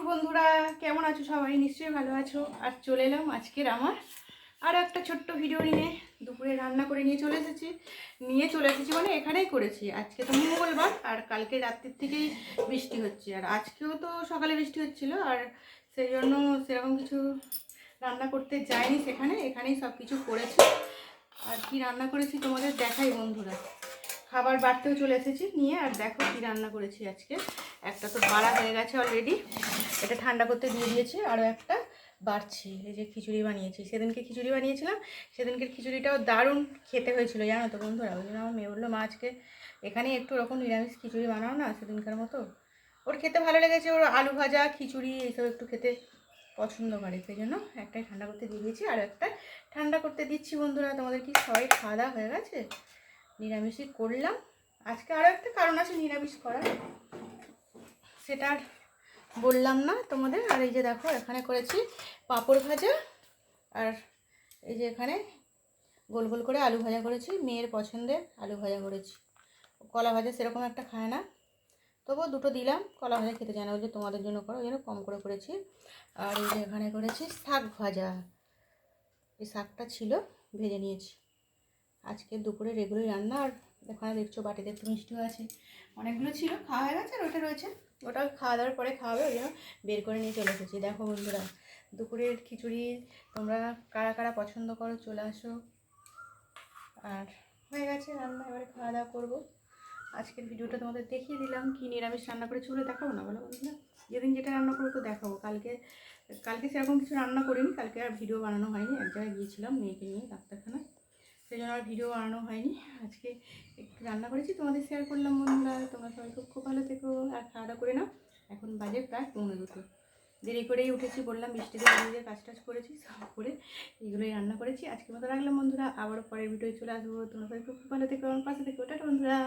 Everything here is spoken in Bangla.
বন্ধুরা, কেমন আছো? সবাই নিশ্চয়ই ভালো আছো। আর চলে এলাম আজকের আমার আরও একটা ছোট্ট ভিডিও নিয়ে। দুপুরে রান্না করে নিয়ে চলে এসেছি মানে এখানেই করেছি। আজকে তো মঙ্গলবার, আর কালকে রাত্রির থেকেই বৃষ্টি হচ্ছে, আর আজকেও তো সকালে বৃষ্টি হচ্ছিল, আর সেই জন্য সেরকম কিছু রান্না করতে যাইনি এখানেই সব কিছু করেছি। আর কি রান্না করেছি তোমাদের দেখাই বন্ধুরা। খাবার বাড়তেও চলে এসেছি নিয়ে, আর দেখো কি রান্না করেছি আজকে। একটা তো বাড়া হয়ে গেছে অলরেডি, এটা ঠান্ডা করতে দিয়ে দিয়েছি। আরও একটা বাড়ছি। এই যে খিচুড়ি বানিয়েছি, সেদিনকে খিচুড়ি বানিয়েছিলাম, সেদিনকের খিচুড়িটাও দারুণ খেতে হয়েছিল জানো তো বন্ধুরা। ওই জন্য আমার মেয়ে বললো, মা আজকে এখানে একটু ওরকম নিরামিষ খিচুড়ি বানাও না সেদিনকার মতো। ওর খেতে ভালো লেগেছে, ওর আলু ভাজা খিচুড়ি এইসব একটু খেতে পছন্দ করে, সেই জন্য একটাই ঠান্ডা করতে দিয়ে দিয়েছি, আর একটা ঠান্ডা করতে দিচ্ছি বন্ধুরা। তোমাদের কি সবাই খাওয়া দাওয়া হয়ে গেছে? নিরামিষই করলাম আজকে। আরও একটা কারণ আছে নিরামিষ করার, সেটা আর বললাম না তোমাদের। আর এই যে দেখো এখানে করেছি পাঁপড় ভাজা, আর এই যে এখানে গোল গোল করে আলু ভাজা করেছি, মেয়ের পছন্দের আলু ভাজা করেছি। কলা ভাজা সেরকম একটা খায় না, তবুও দুটো দিলাম। কলা ভাজা খেতে চায় না, ওই যে তোমাদের জন্য করো, ওই জন্য কম করে করেছি। আর এই যে এখানে করেছি শাক ভাজা, এই শাকটা ছিল ভেজে নিয়েছি। আজকে দুপুরে রেগুলার রান্না। আর এখানে দেখছো বাটিতে একটু মিষ্টিও আছে, অনেকগুলো ছিল, খাওয়া হয়ে গেছে। আর ওটা রয়েছে, ওটা খাওয়া দাওয়ার পরে খাওয়াবে, ওই জন্য বের করে নিয়ে চলে এসেছি। দেখো বন্ধুরা, দুপুরের খিচুড়ি তোমরা কারা কারা পছন্দ করো চলে আসো। আর হয়ে গেছে রান্না, এবারে খাওয়া দাওয়া করবো। আজকের ভিডিওটা তোমাদের দেখিয়ে দিলাম, কি নিরামিষ রান্না করে চলে দেখাবো না বলো বন্ধুরা? যেদিন যেটা রান্না করবো তো দেখাবো। কালকে সেরকম কিছু রান্না করিনি, কালকে আর ভিডিও বানানো হয়নি, এক জায়গায় গিয়েছিলাম মেয়েকে নিয়ে ডাক্তারখানায়, সেই জন্য আর ভিডিও বানানো হয়নি। আজকে একটু রান্না করেছি, তোমাদের শেয়ার করলাম বন্ধুরা। তোমরা সবাই খুব খুব ভালো থেকো, আর খাওয়া দাওয়া করে নাও। এখন বাজে প্রায় 15:30, দেরি করেই উঠেছি বললাম, বৃষ্টিতে নিজে কাজ টাজ করেছি, সব করে এইগুলোই রান্না করেছি। আজকে মতো রাখলাম বন্ধুরা, আবারও পরের ভিডিও চলে আসবো। তোমরা সবাই খুব ভালো থেকো, আমার পাশে থেকো। টাটা বন্ধুরা।